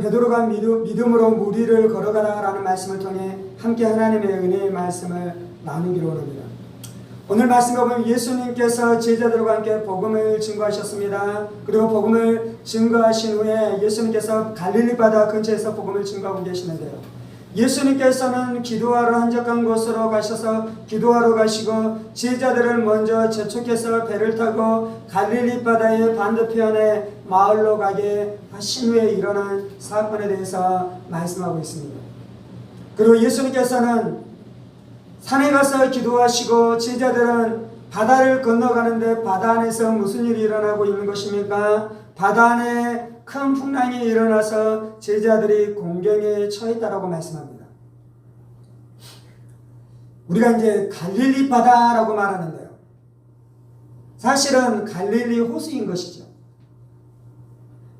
베드로가 믿음으로 물 위를 걸어가라라는 말씀을 통해 함께 하나님의 은혜의 말씀을 나누기로 합니다. 오늘 말씀을 보면 예수님께서 제자들과 함께 복음을 증거하셨습니다. 그리고 복음을 증거하신 후에 예수님께서 갈릴리 바다 근처에서 복음을 증거하고 계시는데요. 예수님께서는 기도하러 한적한 곳으로 가셔서 기도하러 가시고 제자들을 먼저 재촉해서 배를 타고 갈릴리 바다의 반대편에 마을로 가게 하신 후에 일어난 사건에 대해서 말씀하고 있습니다. 그리고 예수님께서는 산에 가서 기도하시고 제자들은 바다를 건너가는데 바다 안에서 무슨 일이 일어나고 있는 것입니까? 바다 안에 큰 풍랑이 일어나서 제자들이 공경에 처했다라고 말씀합니다. 우리가 이제 갈릴리 바다라고 말하는데요. 사실은 갈릴리 호수인 것이죠.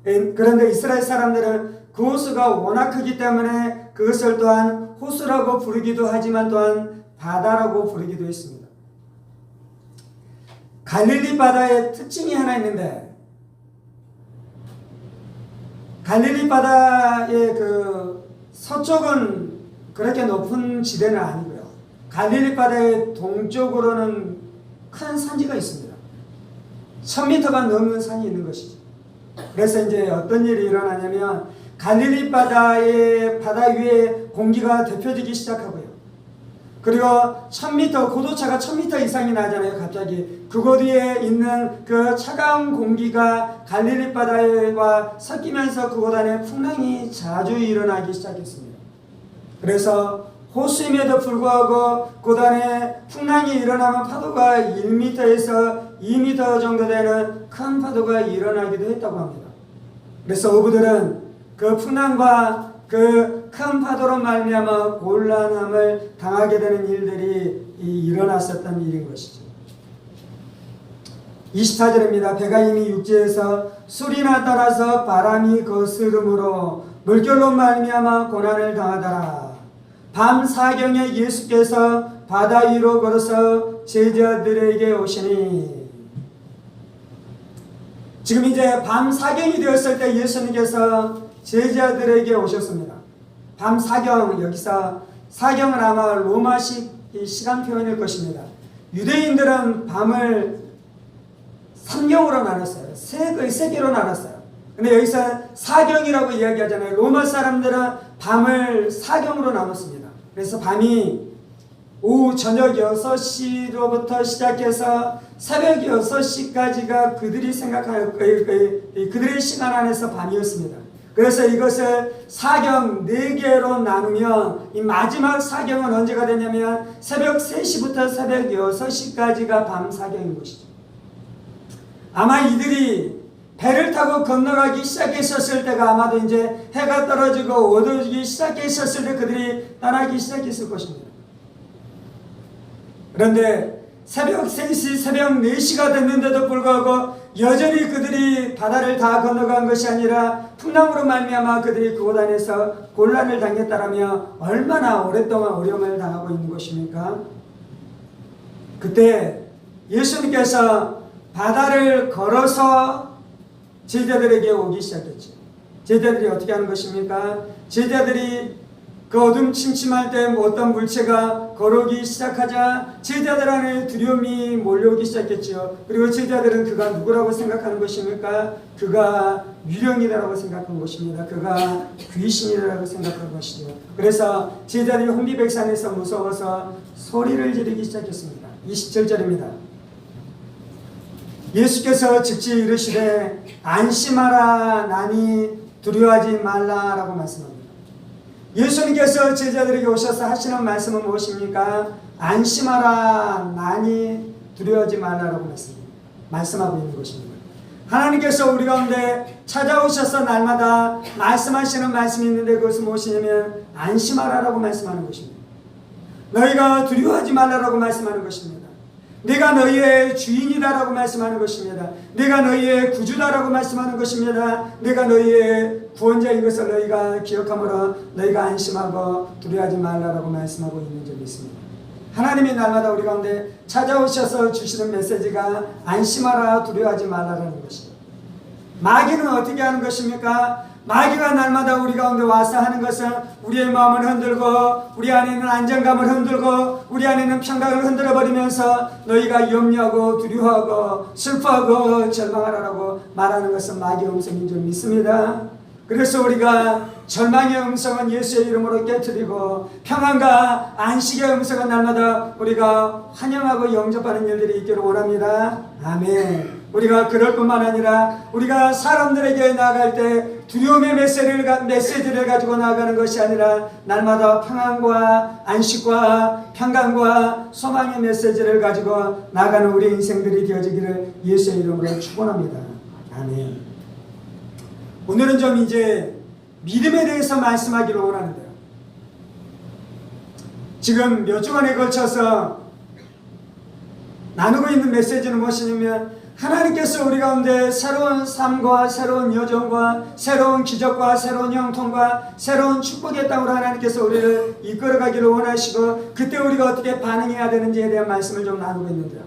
그런데 이스라엘 사람들은 그 호수가 워낙 크기 때문에 그것을 또한 호수라고 부르기도 하지만 또한 바다라고 부르기도 했습니다. 갈릴리 바다의 특징이 하나 있는데 갈릴리 바다의 그 서쪽은 그렇게 높은 지대는 아니고요. 갈릴리 바다의 동쪽으로는 큰 산지가 있습니다. 1000m가 넘는 산이 있는 것이죠. 그래서 이제 어떤 일이 일어나냐면 갈릴리 바다의 바다 위에 공기가 데펴지기 시작하고요. 그리고 1000m, 고도차가 1000m 이상이 나잖아요. 갑자기 그곳 위에 있는 그 차가운 공기가 갈릴리 바다와 섞이면서 그곳 안에 풍랑이 자주 일어나기 시작했습니다. 그래서 호수임에도 불구하고 그곳 안에 풍랑이 일어나면 파도가 1m에서 2m 정도 되는 큰 파도가 일어나기도 했다고 합니다. 그래서 어부들은 그 풍랑과 그 큰 파도로 말미암아 곤란함을 당하게 되는 일들이 일어났었던 일인 것이죠. 24절입니다. 배가 이미 육지에서 술이나 따라서 바람이 거스름으로 물결로 말미암아 고난을 당하더라. 밤 사경에 예수께서 바다 위로 걸어서 제자들에게 오시니, 지금 이제 밤 사경이 되었을 때 예수님께서 제자들에게 오셨습니다. 밤 사경, 여기서 사경은 아마 로마식 시간 표현일 것입니다. 유대인들은 밤을 3경으로 나눴어요. 세 개로 나눴어요. 근데 여기서 사경이라고 이야기하잖아요. 로마 사람들은 밤을 사경으로 나눴습니다. 그래서 밤이 오후 저녁 6시로부터 시작해서 새벽 6시까지가 그들이 생각하는 그들의 시간 안에서 밤이었습니다. 그래서 이것을 사경 4개로 나누면 이 마지막 사경은 언제가 되냐면 새벽 3시부터 새벽 6시까지가 밤 사경인 것이죠. 아마 이들이 배를 타고 건너가기 시작했었을 때가 아마도 이제 해가 떨어지고 어두워지기 시작했었을 때 그들이 떠나기 시작했을 것입니다. 그런데 새벽 3시, 새벽 4시가 됐는데도 불구하고 여전히 그들이 바다를 다 건너간 것이 아니라 풍랑으로 말미암아 그들이 그곳 안에서 곤란을 당했다라면 얼마나 오랫동안 어려움을 당하고 있는 것입니까? 그때 예수님께서 바다를 걸어서 제자들에게 오기 시작했죠. 제자들이 어떻게 하는 것입니까? 제자들이 그 어둠 침침할 때 어떤 물체가 걸어오기 시작하자 제자들 안에 두려움이 몰려오기 시작했죠. 그리고 제자들은 그가 누구라고 생각하는 것입니까? 그가 유령이라고 생각한 것입니다. 그가 귀신이라고 생각한 것이죠. 그래서 제자들이 혼비백산에서 무서워서 소리를 지르기 시작했습니다. 27절입니다. 예수께서 즉시 이르시되 안심하라, 나니 두려워하지 말라라고 말씀합니다. 예수님께서 제자들에게 오셔서 하시는 말씀은 무엇입니까? 안심하라, 나니 두려워하지 말라라고 말씀하고 있는 것입니다. 하나님께서 우리 가운데 찾아오셔서 날마다 말씀하시는 말씀이 있는데 그것은 무엇이냐면 안심하라라고 말씀하는 것입니다. 너희가 두려워하지 말라라고 말씀하는 것입니다. 내가 너희의 주인이다라고 말씀하는 것입니다. 내가 너희의 구주다라고 말씀하는 것입니다. 내가 너희의 구원자인 것을 너희가 기억함으로 너희가 안심하고 두려워하지 말라라고 말씀하고 있는 점이 있습니다. 하나님이 날마다 우리 가운데 찾아오셔서 주시는 메시지가 안심하라, 두려워하지 말라라는 것입니다. 마귀는 어떻게 하는 것입니까? 마귀가 날마다 우리 가운데 와서 하는 것은 우리의 마음을 흔들고 우리 안에 있는 안정감을 흔들고 우리 안에 있는 평강을 흔들어버리면서 너희가 염려하고 두려워하고 슬퍼하고 절망하라고 말하는 것은 마귀의 음성인 줄 믿습니다. 그래서 우리가 절망의 음성은 예수의 이름으로 깨트리고 평안과 안식의 음성은 날마다 우리가 환영하고 영접하는 일들이 있기를 원합니다. 아멘. 우리가 그럴 뿐만 아니라 우리가 사람들에게 나아갈 때 두려움의 메시지를 가지고 나아가는 것이 아니라 날마다 평안과 안식과 평강과 소망의 메시지를 가지고 나아가는 우리 인생들이 되어지기를 예수의 이름으로 축원합니다. 아멘. 오늘은 좀 이제 믿음에 대해서 말씀하기를 원하는데요. 지금 몇 주간에 걸쳐서 나누고 있는 메시지는 무엇이냐면 하나님께서 우리 가운데 새로운 삶과 새로운 여정과 새로운 기적과 새로운 형통과 새로운 축복의 땅으로 하나님께서 우리를 이끌어가기를 원하시고 그때 우리가 어떻게 반응해야 되는지에 대한 말씀을 좀 나누고 있는데요.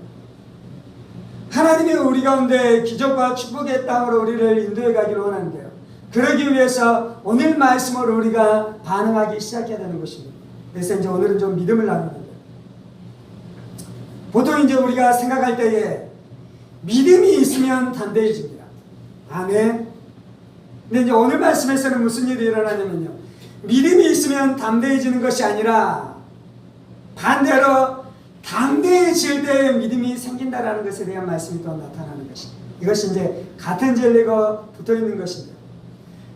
하나님이 우리 가운데 기적과 축복의 땅으로 우리를 인도해 가기를 원하는데요. 그러기 위해서 오늘 말씀으로 우리가 반응하기 시작해야 되는 것입니다. 그래서 이제 오늘은 좀 믿음을 나누는데요. 보통 이제 우리가 생각할 때에 믿음이 있으면 담대해집니다. 아멘. 근데 이제 오늘 말씀에서는 무슨 일이 일어나냐면요. 믿음이 있으면 담대해지는 것이 아니라 반대로 담대해질 때 믿음이 생긴다라는 것에 대한 말씀이 또 나타나는 것입니다. 이것이 이제 같은 진리가 붙어 있는 것입니다.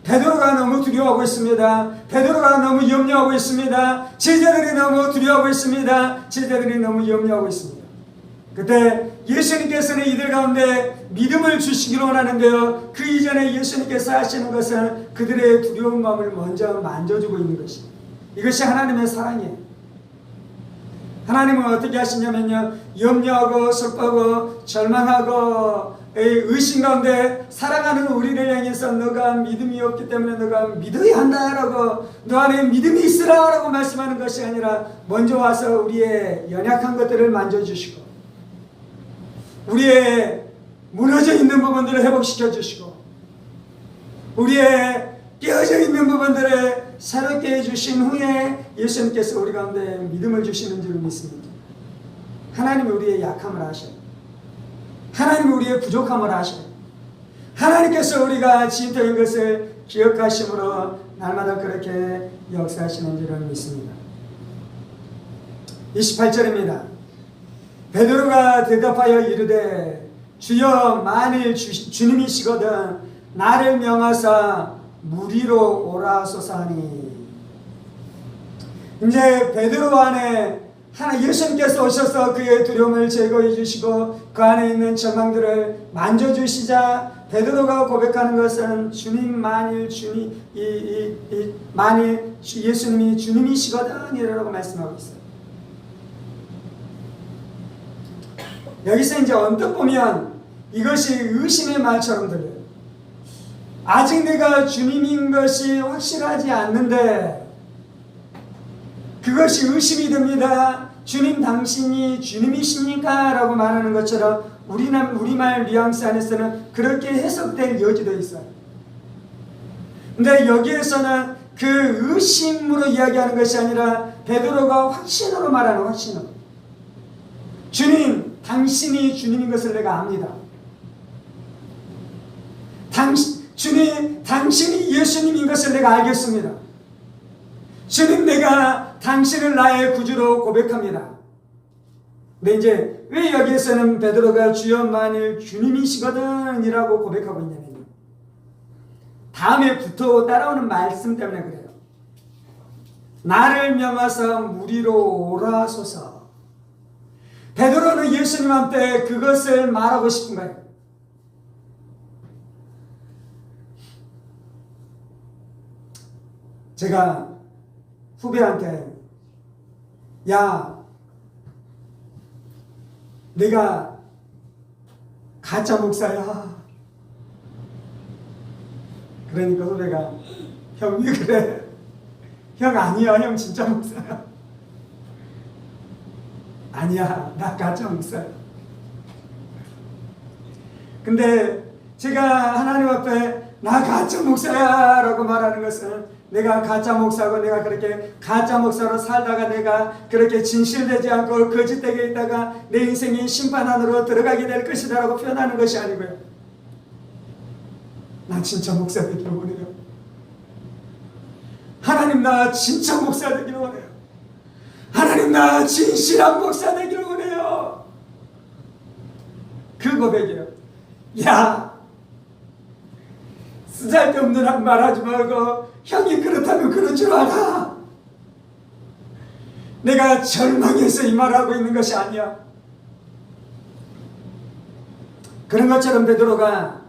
베드로가 너무 두려워하고 있습니다. 베드로가 너무 염려하고 있습니다. 제자들이 너무 두려워하고 있습니다. 제자들이 너무 염려하고 있습니다. 그때 예수님께서는 이들 가운데 믿음을 주시기로 원하는데요. 그 이전에 예수님께서 하시는 것은 그들의 두려운 마음을 먼저 만져주고 있는 것입니다. 이것이 하나님의 사랑이에요. 하나님은 어떻게 하시냐면요. 염려하고 슬퍼하고 절망하고 의심 가운데 살아가는 우리를 향해서 너가 믿음이 없기 때문에 너가 믿어야 한다라고 너 안에 믿음이 있으라라고 말씀하는 것이 아니라 먼저 와서 우리의 연약한 것들을 만져주시고 우리의 무너져 있는 부분들을 회복시켜 주시고 우리의 깨어져 있는 부분들을 새롭게 해주신 후에 예수님께서 우리 가운데 믿음을 주시는 줄 믿습니다. 하나님이 우리의 약함을 아셔요. 하나님이 우리의 부족함을 아셔요. 하나님께서 우리가 지인적인 것을 기억하심으로 날마다 그렇게 역사하시는 줄을 믿습니다. 28절입니다. 베드로가 대답하여 이르되 주여 만일 주님이시거든 나를 명하사 물 위로 오라소서 하니. 이제 베드로 안에 예수님께서 오셔서 그의 두려움을 제거해 주시고 그 안에 있는 절망들을 만져주시자 베드로가 고백하는 것은 주님 만일 만일 예수님이 주님이시거든 이라고 말씀하고 있어요. 여기서 이제 언뜻 보면 이것이 의심의 말처럼 들려요. 아직 내가 주님인 것이 확실하지 않는데 그것이 의심이 됩니다. 주님 당신이 주님이십니까? 라고 말하는 것처럼 우리말 뉘앙스 안에서는 그렇게 해석될 여지도 있어요. 근데 여기에서는 그 의심으로 이야기하는 것이 아니라 베드로가 확신으로 말하는 확신으로 주님 당신이 주님인 것을 내가 압니다. 주님 당신이 예수님인 것을 내가 알겠습니다. 주님 내가 당신을 나의 구주로 고백합니다. 근데 이제 왜 여기에서는 베드로가 주여 만일 주님이시거든 이라고 고백하고 있냐면요. 다음에 붙어 따라오는 말씀 때문에 그래요. 나를 명하사 물 위로 오라소서. 베드로는 예수님한테 그것을 말하고 싶은 거예요. 제가 후배한테 야 내가 가짜 목사야. 그러니까 후배가 형 왜 그래? 형 아니야. 형 진짜 목사야. 아니야. 나 가짜 목사야. 근데 제가 하나님 앞에 나 가짜 목사야 라고 말하는 것은 내가 가짜 목사고 내가 그렇게 가짜 목사로 살다가 내가 그렇게 진실되지 않고 거짓되게 있다가 내 인생이 심판 안으로 들어가게 될 것이다 라고 표현하는 것이 아니고요. 나 진짜 목사 되기를 원해요. 하나님 나 진짜 목사 되기를 원해요. 하나님 나 진실한 목사 되기를 원해요. 그 고백이에요. 야, 쓰잘데없는 한 말하지 말고 형이 그렇다면 그런 줄 알아. 내가 절망해서 이 말하고 있는 것이 아니야. 그런 것처럼 베드로가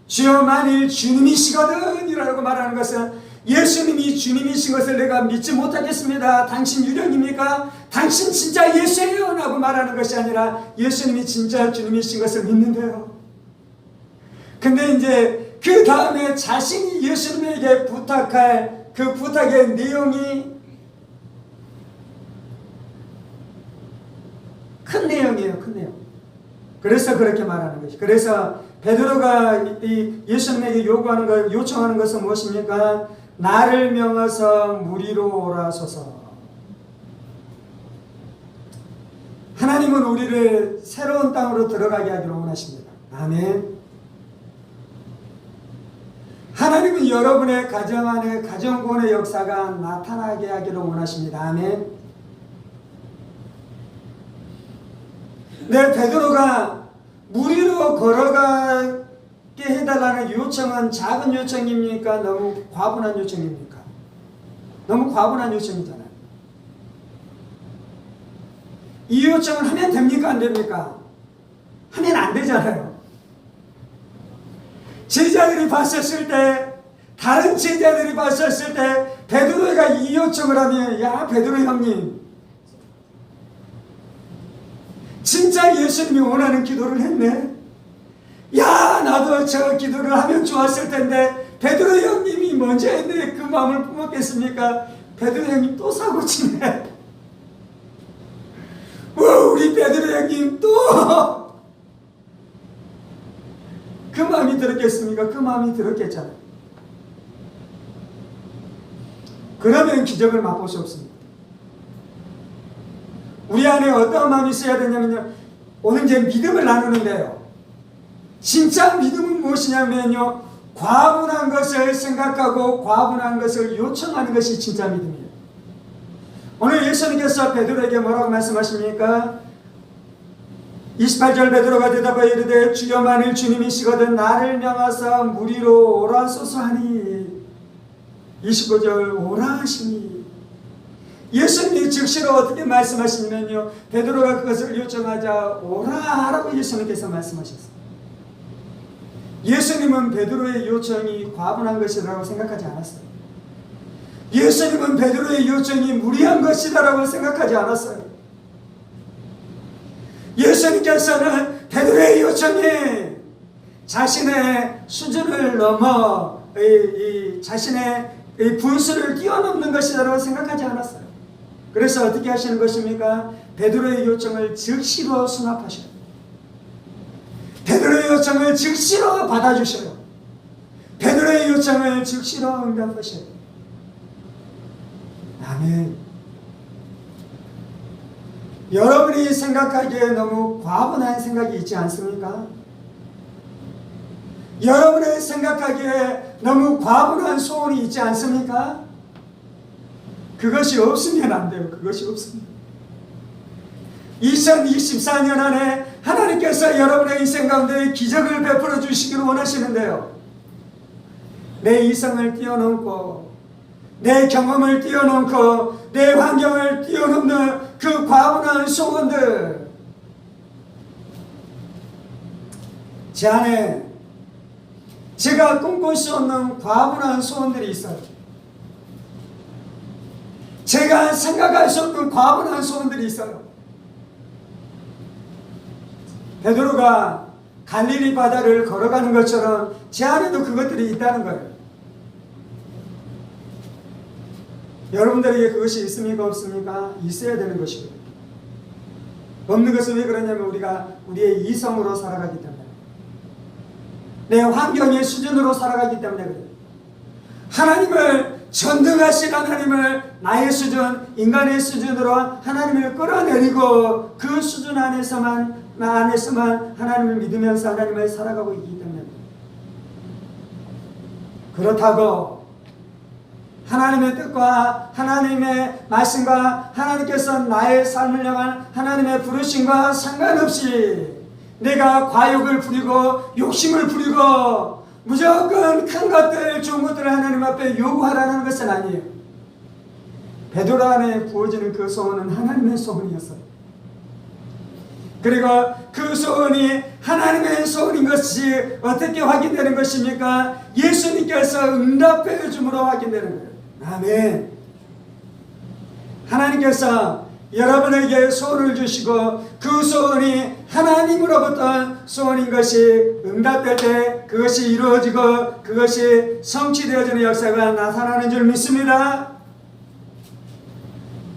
주여 만일 주님이시거든 이라고 말하는 것은 예수님이 주님이신 것을 내가 믿지 못하겠습니다. 당신 유령입니까? 당신 진짜 예수예요 라고 말하는 것이 아니라 예수님이 진짜 주님이신 것을 믿는데요. 근데 이제 그 다음에 자신이 예수님에게 부탁할 그 부탁의 내용이 큰 내용이에요. 큰 내용. 그래서 그렇게 말하는 것이. 그래서 베드로가 이 예수님에게 요청하는 것은 무엇입니까? 나를 명하사 무리로 오라소서. 하나님은 우리를 새로운 땅으로 들어가게 하기를 원하십니다. 아멘. 하나님은 여러분의 가정 안에 가정구원의 역사가 나타나게 하기를 원하십니다. 아멘. 네, 베드로가 무리로 걸어가게 해달라는 요청은 작은 요청입니까? 너무 과분한 요청입니까? 너무 과분한 요청이잖아요. 이 요청을 하면 됩니까? 안 됩니까? 하면 안 되잖아요. 제자들이 봤었을 때, 다른 제자들이 봤었을 때 베드로가 이 요청을 하면 야 베드로 형님 진짜 예수님이 원하는 기도를 했네. 야 나도 저 기도를 하면 좋았을 텐데 베드로 형님이 먼저 했네. 그 마음을 품었겠습니까? 베드로 형님 또 사고치네. 우리 베드로 형님 또 그 마음이 들었겠습니까? 그 마음이 들었겠잖아요. 그러면 기적을 맛볼 수 없습니다. 우리 안에 어떤 마음이 있어야 되냐면요. 오늘 이제 믿음을 나누는데요. 진짜 믿음은 무엇이냐면요. 과분한 것을 생각하고 과분한 것을 요청하는 것이 진짜 믿음이에요. 오늘 예수님께서 베드로에게 뭐라고 말씀하십니까? 28절 베드로가 대답하여 이르되 주여 만일 주님이시거든 나를 명하사 무리로 오라소서 하니 25절 오라 하시니 예수님이 즉시로 어떻게 말씀하시냐면요. 베드로가 그것을 요청하자 오라 라고 예수님께서 말씀하셨어요. 예수님은 베드로의 요청이 과분한 것이라고 생각하지 않았어요. 예수님은 베드로의 요청이 무리한 것이다라고 생각하지 않았어요. 예수님께서는 베드로의 요청이 자신의 수준을 넘어 자신의 분수를 뛰어넘는 것이라고 생각하지 않았어요. 그래서 어떻게 하시는 것입니까? 베드로의 요청을 즉시로 수납하셔요. 베드로의 요청을 즉시로 받아주셔요. 베드로의 요청을 즉시로 응답하셔요. 아멘. 여러분이 생각하기에 너무 과분한 생각이 있지 않습니까? 여러분이 생각하기에 너무 과분한 소원이 있지 않습니까? 그것이 없으면 안 돼요. 그것이 없습니다. 2024년 안에 하나님께서 여러분의 인생 가운데 기적을 베풀어 주시기를 원하시는데요. 내 이성을 뛰어넘고 내 경험을 뛰어넘고 내 환경을 뛰어넘는 그 과분한 소원들, 제 안에 제가 꿈꿀 수 없는 과분한 소원들이 있어요. 제가 생각할 수 없는 과분한 소원들이 있어요. 베드로가 갈릴리 바다를 걸어가는 것처럼 제 안에도 그것들이 있다는 거예요. 여러분들에게 그것이 있습니까? 없습니까? 있어야 되는 것이고요. 없는 것은 왜 그러냐면 우리가 우리의 이성으로 살아가기 때문에. 내 환경의 수준으로 살아가기 때문에 그래요. 하나님을 전능하신 하나님을 나의 수준, 인간의 수준으로 하나님을 끌어내리고 그 수준 안에서만 하나님을 믿으면서 하나님을 살아가고 있기 때문에 그렇다고 하나님의 뜻과 하나님의 말씀과 하나님께서 나의 삶을 향한 하나님의 부르심과 상관없이 내가 과욕을 부리고 욕심을 부리고 무조건 큰 것들, 좋은 것들을 하나님 앞에 요구하라는 것은 아니에요. 베드로 안에 부어지는 그 소원은 하나님의 소원이었어요. 그리고 그 소원이 하나님의 소원인 것이 어떻게 확인되는 것입니까? 예수님께서 응답해 줌으로 확인되는 거예요. 아멘. 하나님께서 여러분에게 소원을 주시고 그 소원이 하나님으로부터 소원인 것이 응답될 때 그것이 이루어지고 그것이 성취되어지는 역사가 나타나는 줄 믿습니다.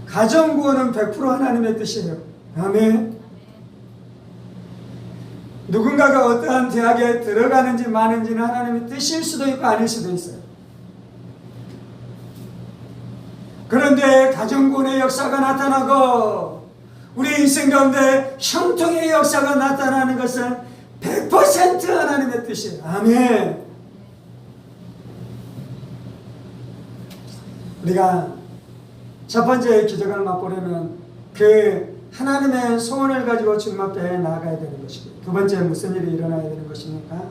가정구원은 100% 하나님의 뜻이에요. 아멘. 누군가가 어떠한 대학에 들어가는지 마는지는 하나님의 뜻일 수도 있고 아닐 수도 있어요. 그런데 가정구원의 역사가 나타나고 우리 인생 가운데 형통의 역사가 나타나는 것은 100% 하나님의 뜻이에요. 아멘. 우리가 첫 번째 기적을 맛보려면 그 하나님의 소원을 가지고 주님 앞에 나아가야 되는 것이고, 두 번째 무슨 일이 일어나야 되는 것입니까?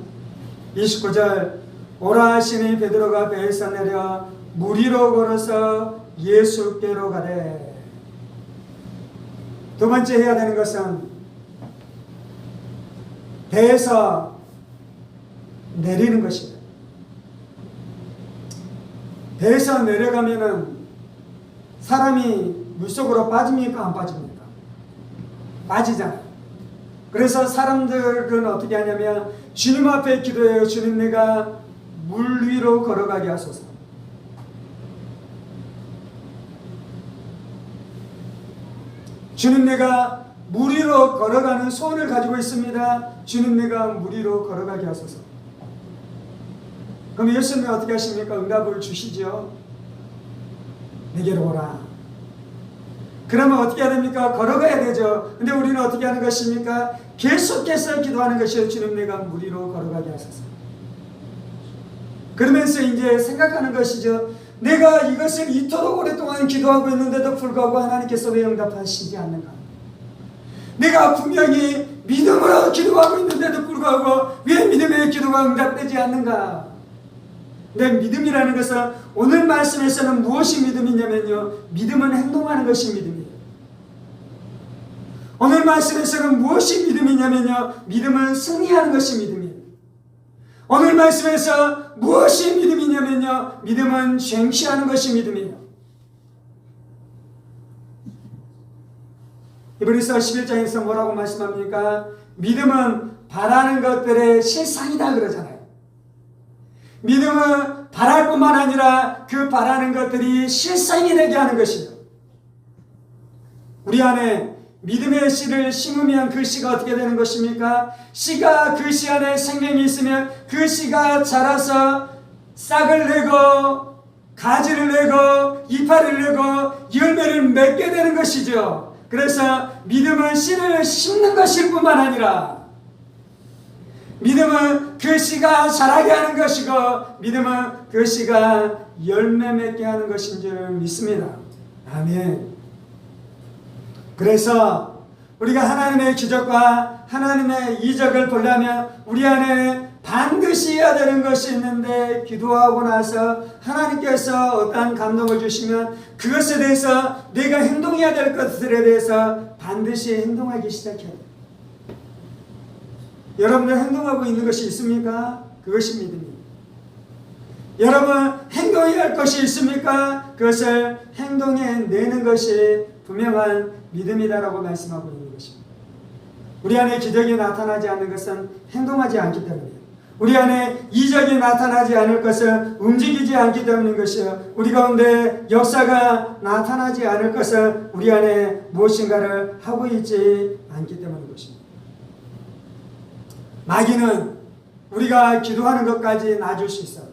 29절 오라 하시니 베드로가 배에서 내려 물 위로 걸어서 예수께로 가되. 두 번째 해야 되는 것은 배에서 내리는 것입니다. 배에서 내려가면은 사람이 물속으로 빠집니까? 안 빠집니까? 빠지잖아요. 그래서 사람들은 어떻게 하냐면 주님 앞에 기도해요. 주님, 내가 물 위로 걸어가게 하소서. 주님, 내가 물 위로 걸어가는 소원을 가지고 있습니다. 주님, 내가 물 위로 걸어가게 하소서. 그럼 예수님은 어떻게 하십니까? 응답을 주시죠. 내게로 오라. 그러면 어떻게 해야 됩니까? 걸어가야 되죠. 근데 우리는 어떻게 하는 것입니까? 계속해서 기도하는 것이요. 주님, 내가 물 위로 걸어가게 하소서. 그러면서 이제 생각하는 것이죠. 내가 이것을 이토록 오랫동안 기도하고 있는데도 불구하고 하나님께서 왜 응답하시지 않는가? 내가 분명히 믿음으로 기도하고 있는데도 불구하고 왜 믿음의 기도가 응답되지 않는가? 내 믿음이라는 것은 오늘 말씀에서는 무엇이 믿음이냐면요, 믿음은 행동하는 것이 믿음이에요. 오늘 말씀에서는 무엇이 믿음이냐면요, 믿음은 승리하는 것이 믿음이에요. 오늘 말씀에서 무엇이 믿음이냐면요, 믿음은 쟁취하는 것이 믿음이에요. 히브리서 11장에서 뭐라고 말씀합니까? 믿음은 바라는 것들의 실상이다 그러잖아요. 믿음은 바랄 뿐만 아니라 그 바라는 것들이 실상이 되게 하는 것이에요. 우리 안에 믿음의 씨를 심으면 그 씨가 어떻게 되는 것입니까? 씨가 그 씨 안에 생명이 있으면 그 씨가 자라서 싹을 내고 가지를 내고 이파리를 내고 열매를 맺게 되는 것이죠. 그래서 믿음은 씨를 심는 것일 뿐만 아니라 믿음은 그 씨가 자라게 하는 것이고 믿음은 그 씨가 열매 맺게 하는 것인 줄 믿습니다. 아멘. 그래서 우리가 하나님의 기적과 하나님의 이적을 보려면 우리 안에 반드시 해야 되는 것이 있는데, 기도하고 나서 하나님께서 어떠한 감동을 주시면 그것에 대해서 내가 행동해야 될 것들에 대해서 반드시 행동하기 시작해야 돼요. 여러분들 행동하고 있는 것이 있습니까? 그것이 믿음입니다. 여러분 행동해야 할 것이 있습니까? 그것을 행동해 내는 것이 분명한 믿음이다라고 말씀하고 있는 것입니다. 우리 안에 기적이 나타나지 않는 것은 행동하지 않기 때문이에요. 우리 안에 이적이 나타나지 않을 것은 움직이지 않기 때문인 것이요. 우리 가운데 역사가 나타나지 않을 것은 우리 안에 무엇인가를 하고 있지 않기 때문인 것입니다. 마귀는 우리가 기도하는 것까지 놔줄 수 있어요.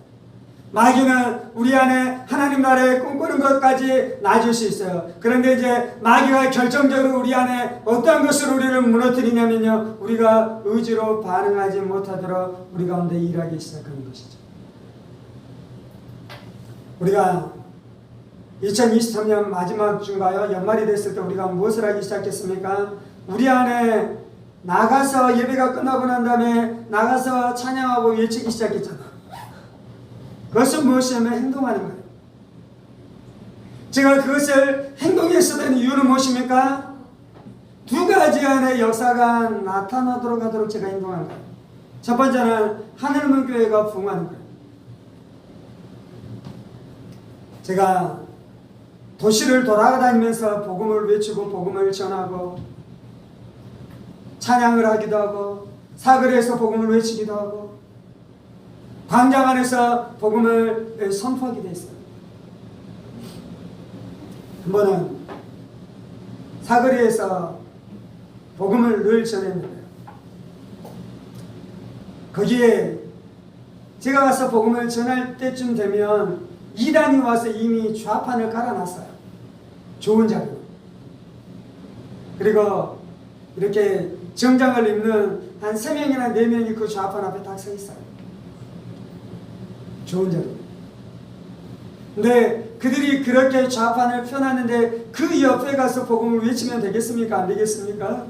마귀는 우리 안에 하나님 나라에 꿈꾸는 것까지 놔줄 수 있어요. 그런데 이제 마귀가 결정적으로 우리 안에 어떤 것을 우리를 무너뜨리냐면요, 우리가 의지로 반응하지 못하도록 우리 가운데 일하기 시작하는 것이죠. 우리가 2023년 마지막 주인가요? 연말이 됐을 때 우리가 무엇을 하기 시작했습니까? 우리 안에 나가서 예배가 끝나고 난 다음에 나가서 찬양하고 외치기 시작했잖아. 그것은 무엇이냐면 행동하는 거예요. 제가 그것을 행동에 쓰던 이유는 무엇입니까? 두 가지 안에 역사가 나타나도록 하도록 제가 행동하는 거예요. 첫 번째는 하늘문 교회가 부흥하는 거예요. 제가 도시를 돌아다니면서 복음을 외치고 복음을 전하고 찬양을 하기도 하고 사거리에서 복음을 외치기도 하고 광장 안에서 복음을 선포하기도 했어요. 한 번은 사거리에서 복음을 늘 전했는데요. 거기에 제가 가서 복음을 전할 때쯤 되면 이단이 와서 이미 좌판을 깔아놨어요. 좋은 자리로. 그리고 이렇게 정장을 입는 한 3명이나 4명이 그 좌판 앞에 딱 서 있어요. 좋은 자리. 근데 그들이 그렇게 좌판을 펴놨는데 그 옆에 가서 복음을 외치면 되겠습니까? 안 되겠습니까?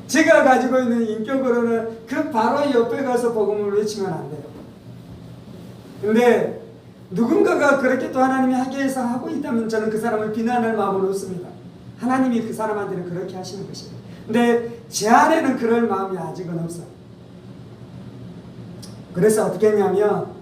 제가 가지고 있는 인격으로는 그 바로 옆에 가서 복음을 외치면 안 돼요. 근데 누군가가 그렇게 또 하나님이 하게 해서 하고 있다면 저는 그 사람을 비난할 마음은 없습니다. 하나님이 그 사람한테는 그렇게 하시는 것이에요. 근데 제 안에는 그럴 마음이 아직은 없어요. 그래서 어떻게 했냐면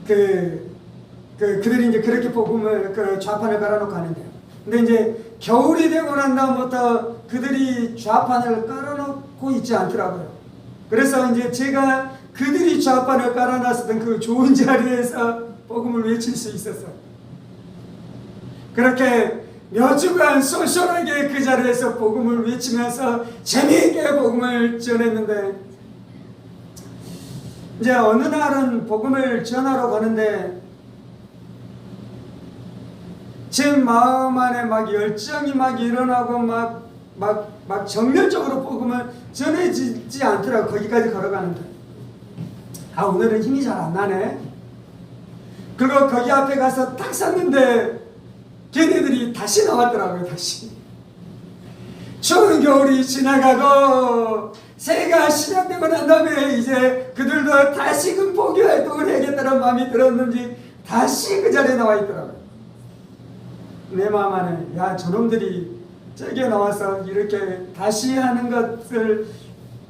그들이 이제 그렇게 복음을 그 좌판을 깔아놓고 하는데요. 근데 이제 겨울이 되고 난 다음부터 그들이 좌판을 깔아놓고 있지 않더라고요. 그래서 이제 제가 그들이 좌판을 깔아놨었던 그 좋은 자리에서 복음을 외칠 수 있었어요. 그렇게 몇 주간 쏠쏠하게 그 자리에서 복음을 외치면서 재미있게 복음을 전했는데 이제 어느 날은 복음을 전하러 가는데 제 마음 안에 막 열정이 막 일어나고 막 정열적으로 복음을 전해지지 않더라고. 거기까지 걸어가는데 아, 오늘은 힘이 잘 안 나네. 그리고 거기 앞에 가서 딱 섰는데 걔네들이 다시 나왔더라고요. 다시 추운 겨울이 지나가고 새해가 시작되고 난 다음에 이제 그들도 다시금 포기 활동을 해야겠다는 마음이 들었는지 다시 그 자리에 나와 있더라고요. 내 마음 안에 야, 저놈들이 저기에 나와서 이렇게 다시 하는 것들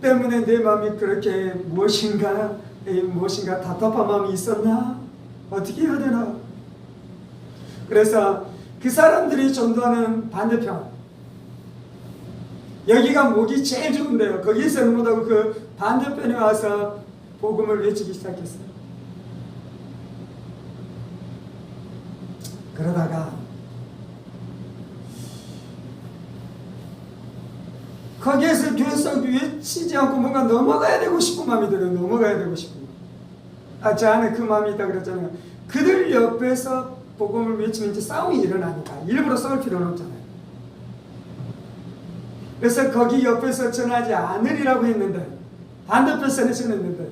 때문에 내 마음이 그렇게 무엇인가 답답한 마음이 있었나? 어떻게 해야 되나? 그래서 그 사람들이 전도하는 반대편, 여기가 목이 제일 좋은데요. 거기서는 못하고 그 반대편에 와서 복음을 외치기 시작했어요. 그러다가 거기에서 계속 외치지 않고 뭔가 넘어가야 되고 싶은 마음이 들어요. 넘어가야 되고 싶은 마음. 제 안에 그 마음이 있다 그랬잖아요. 그들 옆에서 복음을 외치면 이제 싸움이 일어나니까 일부러 싸울 필요는 없잖아요. 그래서 거기 옆에서 전하지 않으리라고 했는데 반대편에서 전했는데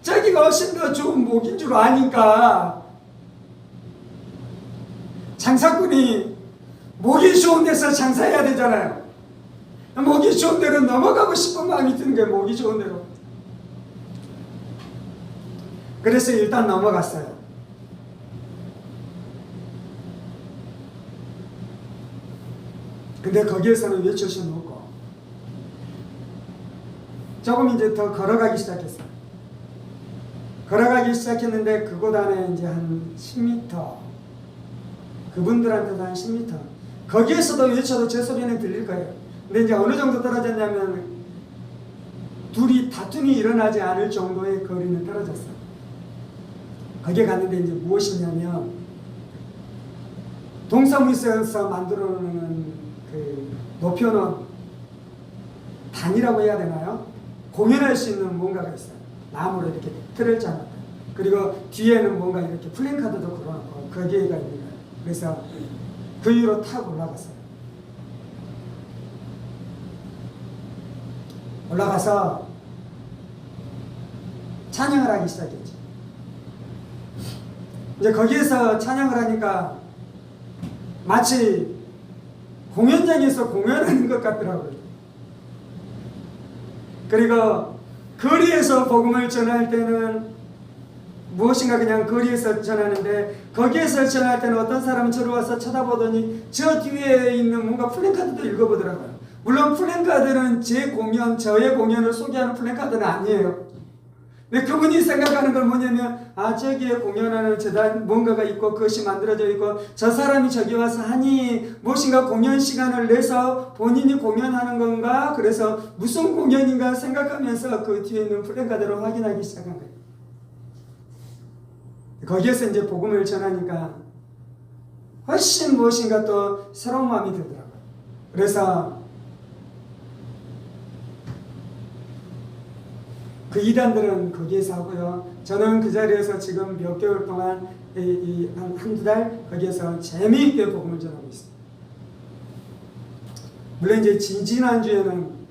저기가 훨씬 더 좋은 목인 줄 아니까 장사꾼이 목이 좋은 데서 장사해야 되잖아요. 목이 좋은 데로 넘어가고 싶은 마음이 드는 거예요. 목이 좋은 데로. 그래서 일단 넘어갔어요. 근데 거기에서는 외칠 수는 없고 조금 이제 더 걸어가기 시작했어요. 걸어가기 시작했는데 그곳 안에 이제 한 10m, 그분들한테도 한 10m, 거기에서도 외쳐도 제 소리는 들릴 거예요. 근데 이제 어느 정도 떨어졌냐면 둘이 다툼이 일어나지 않을 정도의 거리는 떨어졌어요. 거기에 갔는데 이제 무엇이냐면 동사무소에서 만들어 놓은 그 높여놓은 단이라고 해야 되나요? 공연할 수 있는 뭔가가 있어요. 나무로 이렇게 틀을 짜놨다. 그리고 뒤에는 뭔가 이렇게 플랜카드도 걸어놓고 거기에가 있는 거예요. 그래서 그 위로 탁 올라갔어요. 올라가서 찬양을 하기 시작했죠. 이제 거기에서 찬양을 하니까 마치 공연장에서 공연하는 것 같더라고요. 그리고 거리에서 복음을 전할 때는 무엇인가 그냥 거리에서 전하는데, 거기에서 전할 때는 어떤 사람은 저를 와서 쳐다보더니 저 뒤에 있는 뭔가 플랜카드도 읽어보더라고요. 물론 플랜카드는 저의 공연을 소개하는 플랜카드는 아니에요. 근데 그분이 생각하는 건 뭐냐면, 저기에 공연하는 재단 뭔가가 있고 그것이 만들어져 있고 저 사람이 저기 와서 하니 무엇인가 공연 시간을 내서 본인이 공연하는 건가, 그래서 무슨 공연인가 생각하면서 그 뒤에 있는 플랜카드를 확인하기 시작한 거예요. 거기에서 이제 복음을 전하니까 훨씬 무엇인가 또 새로운 마음이 들더라고요. 그래서 그 이단들은 거기에서 하고요. 저는 그 자리에서 지금 몇 개월 동안 한두 달 거기에서 재미있게 복음을 전하고 있습니다. 물론 이제 지난주에는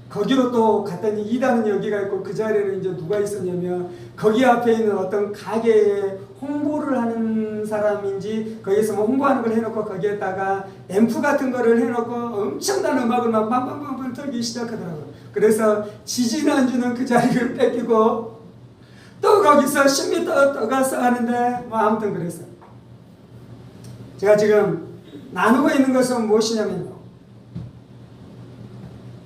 거기로 또 갔더니 이단은 여기가 있고 그 자리에는 이제 누가 있었냐면 거기 앞에 있는 어떤 가게에 홍보를 하는 사람인지 거기에서 뭐 홍보하는 걸 해놓고 거기에다가 앰프 같은 거를 해놓고 엄청난 음악을 막 빵빵빵빵 틀기 시작하더라고요. 그래서 지지난주는 그 자리를 뺏기고 또 거기서 10m 떠가서 하는데 뭐 아무튼 그랬어요. 제가 지금 나누고 있는 것은 무엇이냐면요,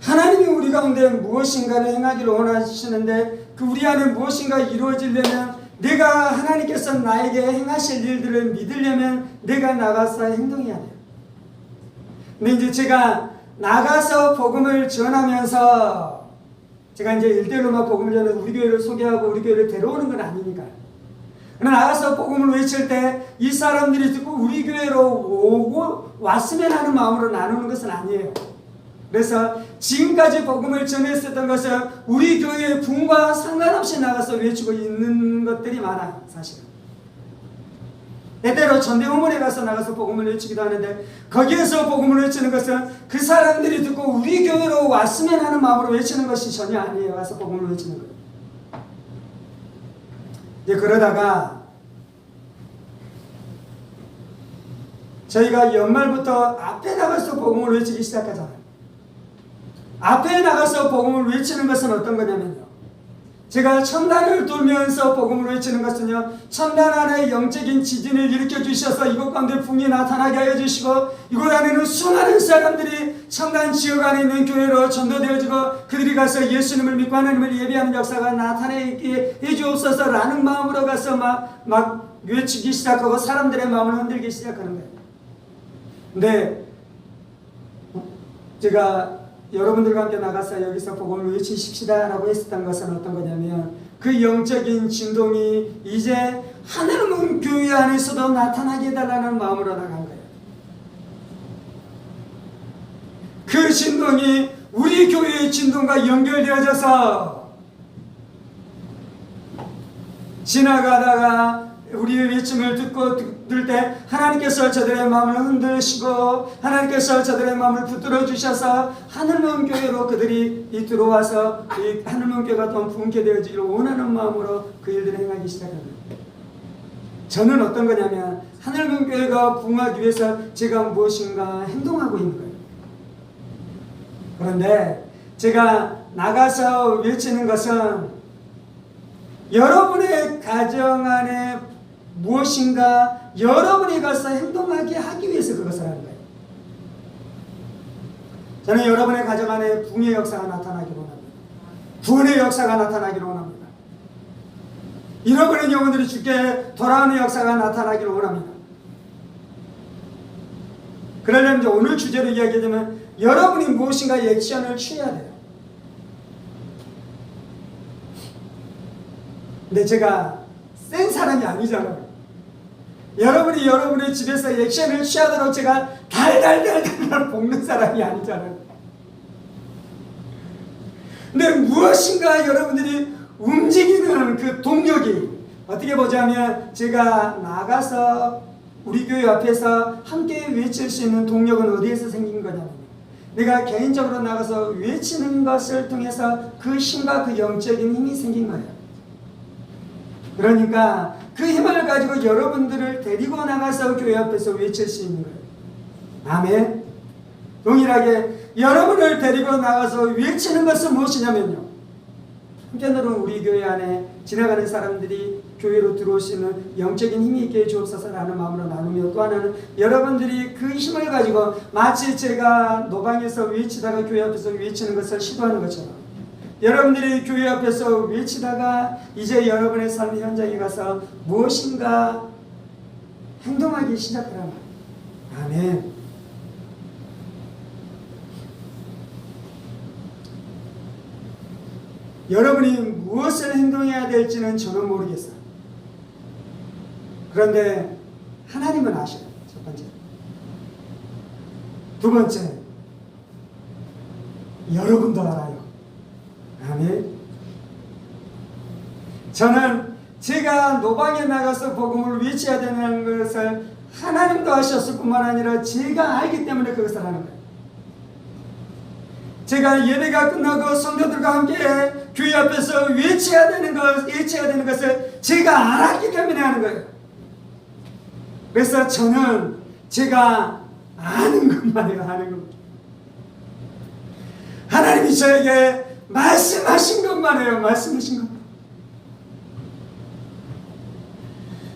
하나님이 우리 가운데 무엇인가를 행하기를 원하시는데 그 우리 안에 무엇인가 이루어지려면, 내가 하나님께서 나에게 행하실 일들을 믿으려면 내가 나가서 행동해야 돼요. 근데 이제 제가 나가서 복음을 전하면서, 제가 이제 1대1로만 복음을 전해서 우리 교회를 소개하고 우리 교회를 데려오는 건 아니니까요. 그러나 나가서 복음을 외칠 때 이 사람들이 듣고 우리 교회로 오고 왔으면 하는 마음으로 나누는 것은 아니에요. 그래서 지금까지 복음을 전했었던 것은 우리 교회의 붕과 상관없이 나가서 외치고 있는 것들이 많아요. 사실은 때때로 전대원문에 가서 나가서 복음을 외치기도 하는데, 거기에서 복음을 외치는 것은 그 사람들이 듣고 우리 교회로 왔으면 하는 마음으로 외치는 것이 전혀 아니에요. 가서 복음을 외치는 거예요. 이제 그러다가 저희가 연말부터 앞에 나가서 복음을 외치기 시작하잖아요. 앞에 나가서 복음을 외치는 것은 어떤 거냐면요, 제가 천단을 돌면서 복음을 외치는 것은요, 천단 안에 영적인 지진을 일으켜 주셔서 이곳 가운데 붕이 나타나게 하여 주시고 이곳 안에는 수많은 사람들이 천단 지역 안에 있는 교회로 전도되어지고 그들이 가서 예수님을 믿고 하나님을 예배하는 역사가 나타나게 해주옵소서라는 마음으로 가서 막 외치기 시작하고 사람들의 마음을 흔들기 시작하는 거예요. 근데 제가 여러분들과 함께 나가서 여기서 복음을 외치십시다 라고 했었던 것은 어떤 거냐면, 그 영적인 진동이 이제 하늘문 교회 안에서도 나타나게 해달라는 마음으로 나간 거예요. 그 진동이 우리 교회의 진동과 연결되어져서 지나가다가 우리의 외침을 들을 때 하나님께서 저들의 마음을 흔드시고 하나님께서 저들의 마음을 붙들어 주셔서 하늘문 교회로 그들이 들어와서 이 하늘문 교회가 또 붕괴 되어지기를 원하는 마음으로 그 일들을 행하기 시작합니다. 저는 어떤 거냐면, 하늘문 교회가 붕하기 위해서 제가 무엇인가 행동하고 있는 거예요. 그런데 제가 나가서 외치는 것은 여러분의 가정 안에 무엇인가 여러분이 가서 행동하게 하기 위해서 그것을 하는 거예요. 저는 여러분의 가정 안에 붕의 역사가 나타나기를 원합니다. 구원의 역사가 나타나기를 원합니다. 잃어버린 영혼들이 주께 돌아오는 역사가 나타나기를 원합니다. 그러려면 이제 오늘 주제로 이야기하자면 여러분이 무엇인가 액션을 취해야 돼요. 근데 제가 센 사람이 아니잖아요. 여러분이 여러분의 집에서 액션을 취하도록 제가 달달달달 볶는 사람이 아니잖아요. 근데 무엇인가 여러분들이 움직이는 그 동력이 어떻게 보자면 제가 나가서 우리 교회 앞에서 함께 외칠 수 있는 동력은 어디에서 생긴 거냐면 내가 개인적으로 나가서 외치는 것을 통해서 그 힘과 그 영적인 힘이 생긴 거예요. 그러니까 그 힘을 가지고 여러분들을 데리고 나가서 교회 앞에서 외칠 수 있는 거예요. 아멘. 동일하게 여러분을 데리고 나가서 외치는 것은 무엇이냐면요, 한편으로는 우리 교회 안에 지나가는 사람들이 교회로 들어올 수 있는 영적인 힘이 있게 해주옵소서라는 마음으로 나누며, 또 하나는 여러분들이 그 힘을 가지고 마치 제가 노방에서 외치다가 교회 앞에서 외치는 것을 시도하는 것처럼 여러분들이 교회 앞에서 외치다가 이제 여러분의 삶 현장에 가서 무엇인가 행동하기 시작하라. 아멘. 여러분이 무엇을 행동해야 될지는 저는 모르겠어요. 그런데 하나님은 아셔요. 첫 번째. 두 번째, 여러분도 알아요. 아멘. 저는 제가 노방에 나가서 복음을 외쳐야 되는 것을 하나님도 아셨을 뿐만 아니라 제가 알기 때문에 그것을 하는 거예요. 제가 예배가 끝나고 성도들과 함께 교회 앞에서 외쳐야 되는 것을 제가 알았기 때문에 하는 거예요. 그래서 저는 제가 아는 것만 해요. 아는 것. 하나님이 저에게 말씀하신 것만 해요. 말씀하신 것.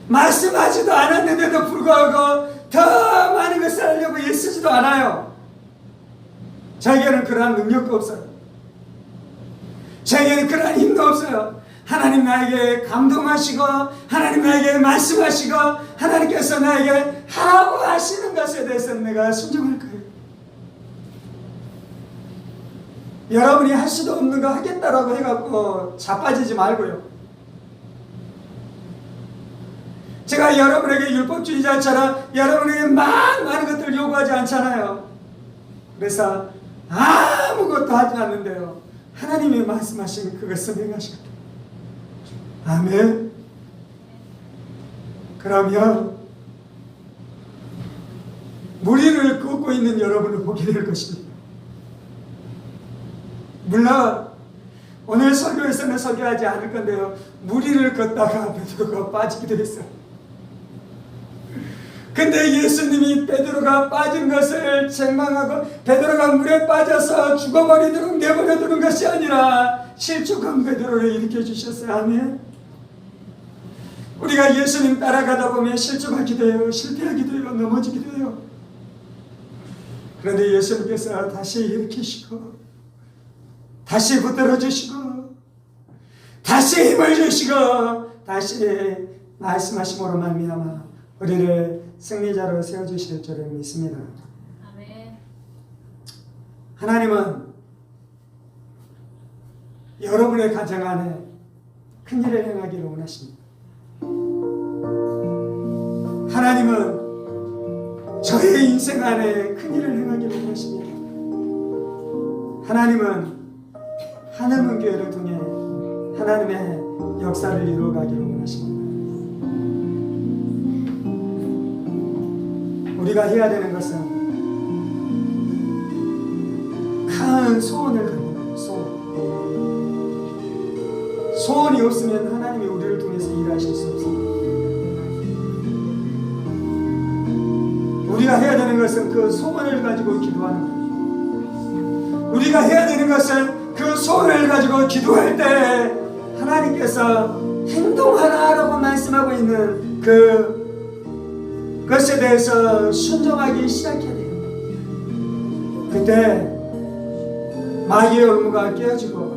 말씀하지도 않았는데도 불구하고 더 많은 것을 하려고 애쓰지도 않아요. 저에게는 그러한 능력도 없어요. 저에게는 그러한 힘도 없어요. 하나님 나에게 감동하시고 하나님 나에게 말씀하시고 하나님께서 나에게 하라고 하시는 것에 대해서는 내가 순종할 거예요. 여러분이 할 수도 없는 거 하겠다라고 해갖고 자빠지지 말고요. 제가 여러분에게 율법주의자처럼 여러분에게 많은 것들을 요구하지 않잖아요. 그래서 아무것도 하지 않는데요, 하나님이 말씀하신 그것을 행하시고. 아멘. 그러면 무리를 걷고 있는 여러분을 보게 될 것입니다. 물론 오늘 설교에서는 설교하지 않을 건데요, 무리를 걷다가 베드로가 빠지기도 했어요. 근데 예수님이 베드로가 빠진 것을 책망하고 베드로가 물에 빠져서 죽어버리도록 내버려두는 것이 아니라 실족한 베드로를 일으켜 주셨어요. 아멘. 우리가 예수님 따라가다 보면 실족하기도 해요. 실패하기도 해요. 넘어지기도 해요. 그런데 예수님께서 다시 일으키시고 다시 붙들어 주시고 다시 힘을 주시고 다시 말씀하심으로 말미암아 우리를 승리자로 세워주실 줄을 믿습니다. 아멘. 하나님은 여러분의 가정 안에 큰일을 행하기를 원하십니다. 하나님은 저의 인생 안에 큰일을 행하기를 원하십니다. 하나님은 하늘문교회를 통해 하나님의 역사를 이루어가기를 원하십니다. 우리가 해야 되는 것은 큰 소원을 갖는 거예요. 소원이 없으면 하나님이 우리를 통해서 일하실 수 없습니다. 우리가 해야 되는 것은 그 소원을 가지고 기도하는 거예요. 우리가 해야 되는 것은 그 소원을 가지고 기도할 때 하나님께서 행동하라라고 말씀하고 있는 그것에 대해서 순종하기 시작해야 돼요. 그때 마귀의 올무가 깨어지고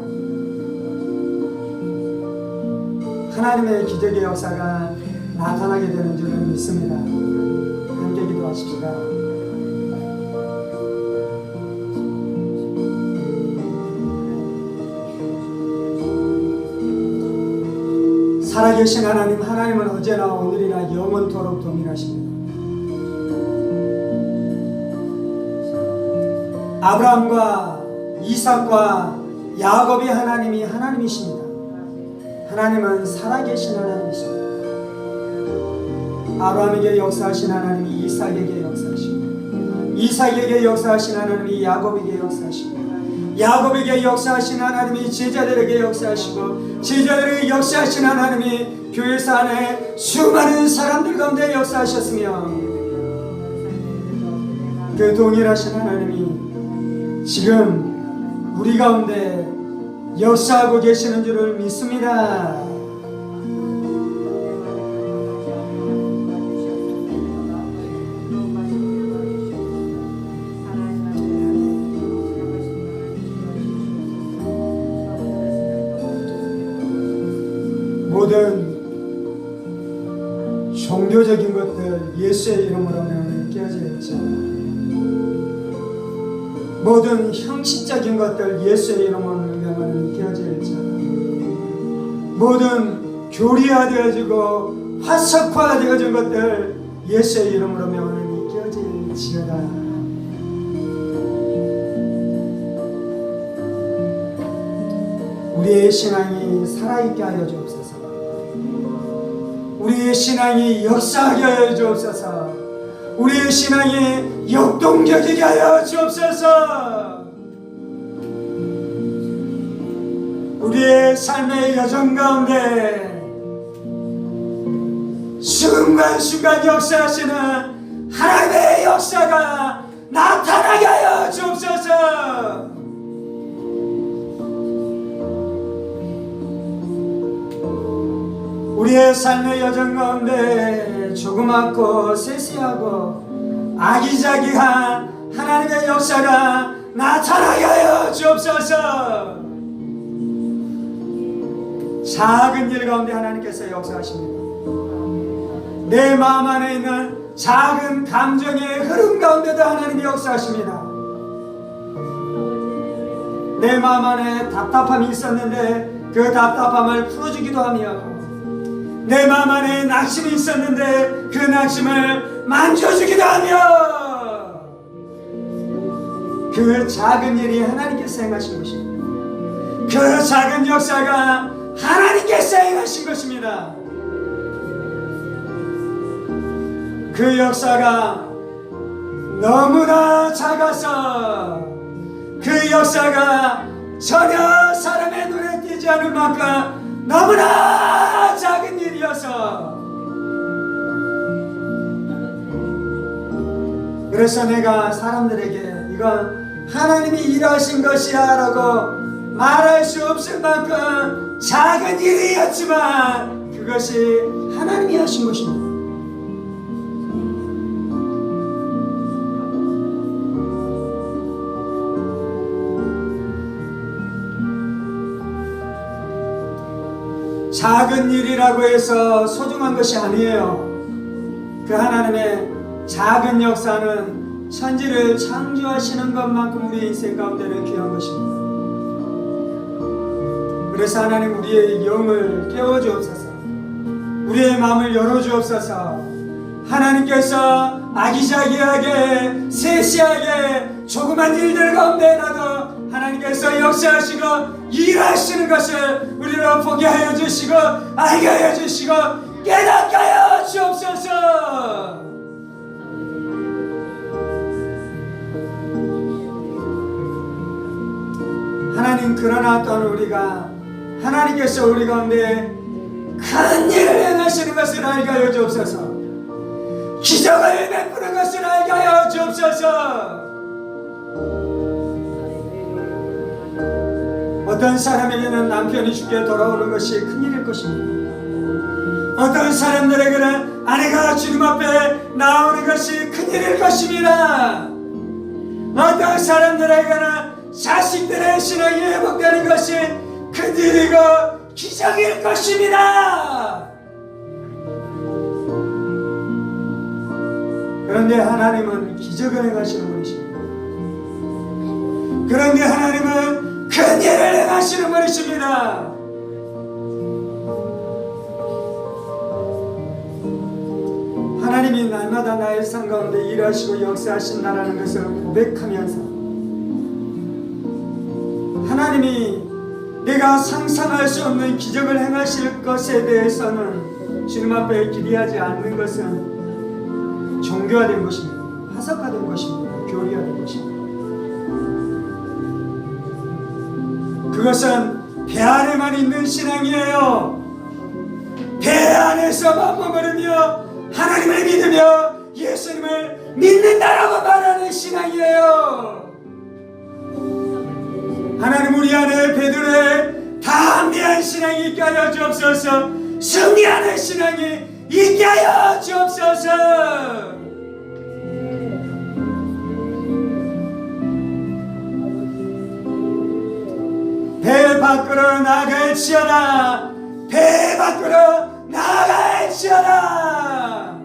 하나님의 기적의 역사가 나타나게 되는 줄을 믿습니다. 함께 기도하십시다. 살아계신 하나님, 하나님은 어제나 오늘이나 영원토록 동일하십니다. 아브라함과 이삭과 야곱의 하나님이 하나님이십니다. 하나님은 살아계신 하나님이십니다. 아브라함에게 역사하신 하나님이 이삭에게 역사하시고, 이삭에게 역사하신 하나님이 야곱에게 역사하시고, 야곱에게 역사하신 하나님이 제자들에게 역사하시고, 제자들에게 역사하신 하나님이 교회사 안에 수많은 사람들 가운데 역사하셨으며, 그 동일하신 하나님이 지금 우리 가운데 역사하고 계시는 줄을 믿습니다. 모든 종교적인 것들 예수의 이름으로 명을 깨어질지어다. 모든 형식적인 것들 예수의 이름으로 명을 깨어질지어다. 모든 교리화되어지고 화석화되어진 것들 예수의 이름으로 명을 깨어질지어다. 우리의 신앙이 살아있게 하여 주옵소서. 우리의 신앙이 역사하게 하여 주옵소서. 우리의 신앙이 역동적이게 하여 주옵소서. 우리의 삶의 여정 가운데 순간순간 역사하시는 하나님의 역사가 나타나게 하여 주옵소서. 우리의 삶의 여정 가운데 조그맣고 세세하고 아기자기한 하나님의 역사가 나타나게 하여 주옵소서. 작은 일 가운데 하나님께서 역사하십니다. 내 마음 안에 있는 작은 감정의 흐름 가운데도 하나님이 역사하십니다. 내 마음 안에 답답함이 있었는데 그 답답함을 풀어주기도 하며, 내 마음 안에 낙심이 있었는데 그 낙심을 만져주기도 하며, 그 작은 일이 하나님께서 행하신 것입니다. 그 작은 역사가 하나님께서 행하신 것입니다. 그 역사가 너무나 작아서, 그 역사가 전혀 사람의 눈에 띄지 않을 만큼 너무나 작은 일이어서, 그래서 내가 사람들에게 이건 하나님이 일하신 것이야 라고 말할 수 없을 만큼 작은 일이었지만 그것이 하나님이 하신 것입니다. 작은 일이라고 해서 소중한 것이 아니에요. 그 하나님의 작은 역사는 천지를 창조하시는 것만큼 우리의 인생 가운데는 귀한 것입니다. 그래서 하나님 우리의 영을 깨워주옵소서. 우리의 마음을 열어주옵소서. 하나님께서 아기자기하게 세시하게 조그만 일들 가운데라도 하나님께서 역사하시고 일하시는 것을 우리로 보게 하여 주시고 알게 하여 주시고 깨닫게 하여 주옵소서. 하나님, 그러나 또한 우리가 하나님께서 우리 가운데 큰 일을 행하시는 것을 알게 하여 주옵소서. 기적을 베푸는 것을 알게 하여 주옵소서. 어떤 사람에게는 남편이 죽게 돌아오는 것이 큰일일 것입니다. 어떤 사람들에게는 아내가 주님 앞에 나오는 것이 큰일일 것입니다. 어떤 사람들에게는 자식들의 신앙이 회복되는 것이 큰일이고 기적일 것입니다. 그런데 하나님은 기적을 행하시는 분이십니다. 그런데 하나님은 큰 일을 행하시는 분이십니다. 하나님이 날마다 나의 삶 가운데 일하시고 역사하신다는 것을 고백하면서, 하나님이 내가 상상할 수 없는 기적을 행하실 것에 대해서는 주님 앞에 기대하지 않는 것은 종교화된 것입니다. 화석화된 것입니다. 교리화된 것입니다. 그것은 배 안에만 있는 신앙이에요. 배 안에서만 머무르며 하나님을 믿으며 예수님을 믿는다라고 말하는 신앙이에요. 하나님 우리 안에 베드로의 담대한 신앙이 있게 하여 주옵소서. 승리하는 신앙이 있게 하여 주옵소서. 배 밖으로 나갈지어다. 배 밖으로 나갈지어다.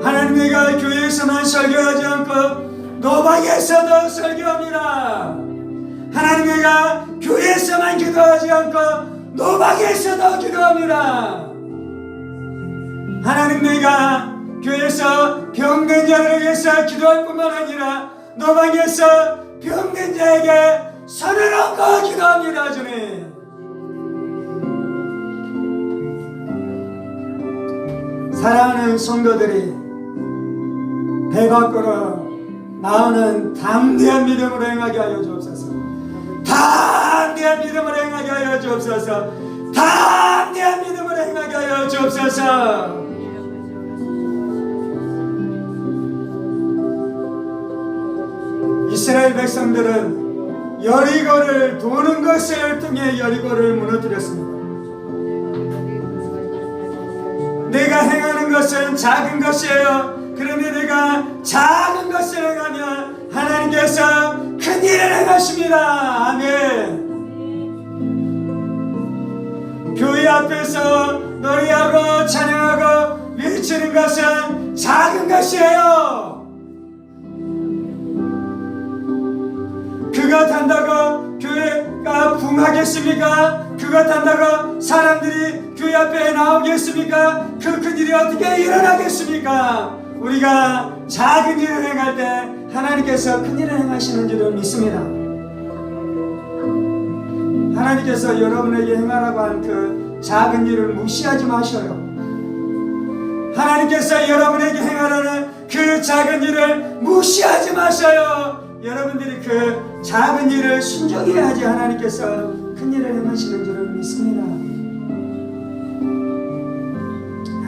하나님 내가 교회에서만 설교하지 않고 노방에서도 설교합니다. 하나님 내가 교회에서만 기도하지 않고 노방에서도 기도합니다. 하나님 내가 교회에서 병든 자를 위해서 기도할 뿐만 아니라 노방에서 병든 자에게 손을 얹고 기도합니다. 주님 사랑하는 성도들이 배 밖으로 나오는 담대한 믿음으로 행하게 하여 주옵소서. 담대한 믿음으로 행하게 하여 주옵소서. 담대한 믿음으로 행하게 하여 주옵소서. 이스라엘 백성들은 여리고를 도는 것을 통해 여리고를 무너뜨렸습니다. 내가 행하는 것은 작은 것이에요. 그런데 내가 작은 것을 행하면 하나님께서 큰 일을 행하십니다. 아멘. 교회 앞에서 노래하고 찬양하고 외치는 것은 작은 것이에요. 그것 한다고 교회가 붕하겠습니까? 그것 한다고 사람들이 교회 앞에 나오겠습니까? 그 큰 일이 어떻게 일어나겠습니까? 우리가 작은 일을 행할 때 하나님께서 큰 일을 행하시는 줄을 믿습니다. 하나님께서 여러분에게 행하라고 한 그 작은 일을 무시하지 마셔요. 하나님께서 여러분에게 행하라는 그 작은 일을 무시하지 마셔요. 여러분들이 그 작은 일을 순종해야지 하나님께서 큰 일을 행하시는 줄을 믿습니다.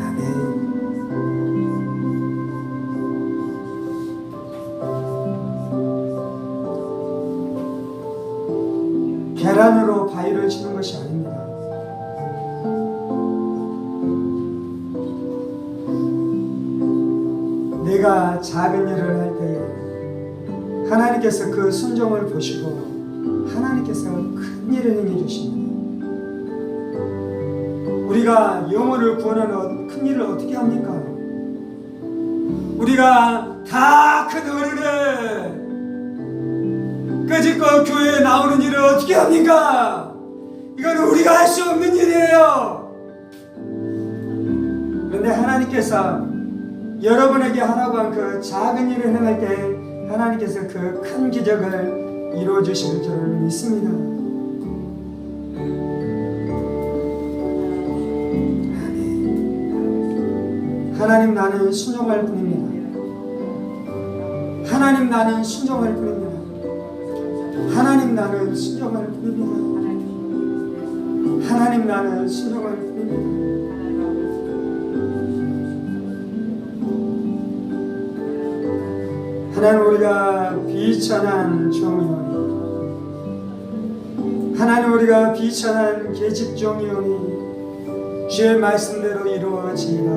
아멘. 계란으로 바위를 치는 것이 아닙니다. 내가 작은 일을 할 때에 하나님께서 그 순종을 보시고 하나님께서 큰 일을 행해 주십니다. 우리가 영혼을 구원하는 큰 일을 어떻게 합니까? 우리가 다 큰 어른을 끄집고 교회에 나오는 일을 어떻게 합니까? 이거는 우리가 할 수 없는 일이에요. 그런데 하나님께서 여러분에게 하라고 한 그 작은 일을 행할 때 하나님께서 그 큰 기적을 이루어 주실 줄을 믿습니다. 아멘. 하나님 나는 순종할 뿐입니다. 하나님 나는 순종할 뿐입니다. 하나님 나는 순종할 뿐입니다. 하나님 나는 순종할 뿐입니다. 하나님 우리가 비천한 종이오니 하나님 우리가 비천한 계집 종이오니 주의 말씀대로 이루어지이다.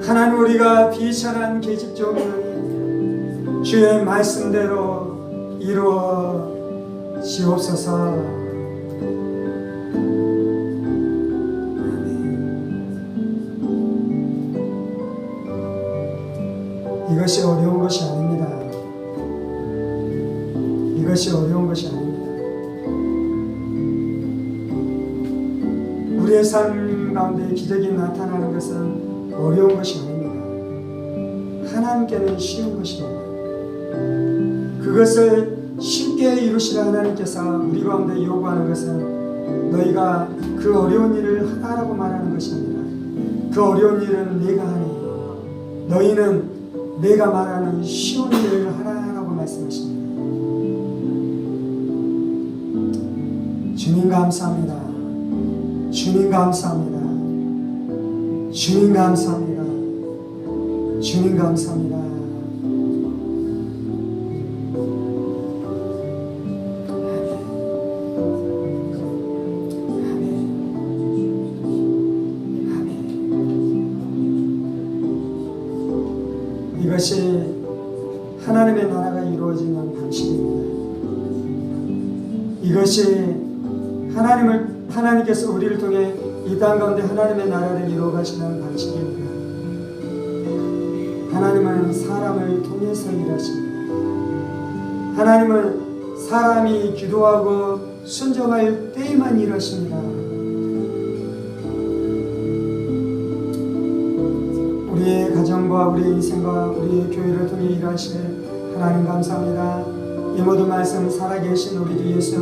하나님 우리가 비천한 계집 종이오니 주의 말씀대로 이루어지옵소서. 이것이 어려운 것이 아닙니다. 이것이 어려운 것이 아닙니다. 우리의 삶 가운데 기적이 나타나는 것은 어려운 것이 아닙니다. 하나님께는 쉬운 것입니다. 그것을 쉽게 이루시라 하나님께서 우리 가운데 요구하는 것은 너희가 그 어려운 일을 하라고 말하는 것입니다. 그 어려운 일은 내가 하니 너희는 내가 말하는 쉬운 일을 하라고 말씀하십니다. 주님 감사합니다. 주님 감사합니다. 주님 감사합니다. 주님 감사합니다. 이것이 하나님의 나라가 이루어지는 방식입니다. 이것이 하나님께서 우리를 통해 이 땅 가운데 하나님의 나라를 이루어 가시는 방식입니다. 하나님은 사람을 통해서 일하십니다. 하나님은 사람이 기도하고 순종할 때에만 일하십니다. 우리의 가정과 우리의 인생과 우리의 교회를 통해 일하실 하나님 감사합니다. 이 모든 말씀 살아계신 우리 주 예수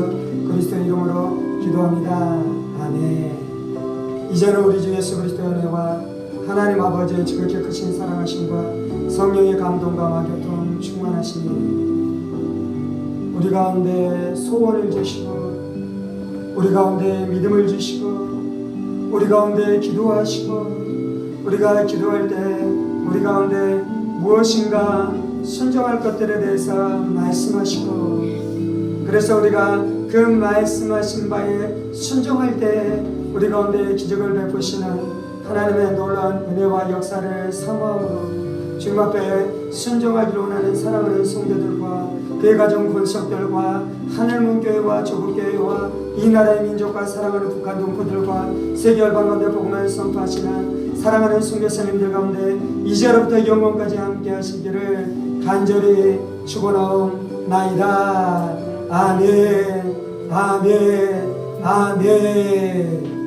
그리스도 이름으로 기도합니다. 아멘. 이제는 우리 주 예수 그리스도의 은혜와 하나님 아버지의 지극히 크신 사랑하심과 성령의 감동과 교통 충만하시니 우리 가운데 소원을 주시고 우리 가운데 믿음을 주시고 우리 가운데 기도하시고 우리가 기도할 때 우리 가운데 무엇인가 순종할 것들에 대해서 말씀하시고 그래서 우리가 그 말씀하신 바에 순종할 때 우리 가운데 기적을 베푸시는 하나님의 놀라운 은혜와 역사를 사모함으로 주님 앞에 순종하기를 원하는 사랑하는 성도들과 그의 가정 권속들과 하늘문교회와 조국교회와 이 나라의 민족과 사랑하는 북한 동포들과 세계 열방 가운데 복음을 선포하시는 사랑하는 선교사님들 가운데 이제로부터 영원까지 함께 하시기를 간절히 축원하옵나이다. 아멘. 아멘. 아멘.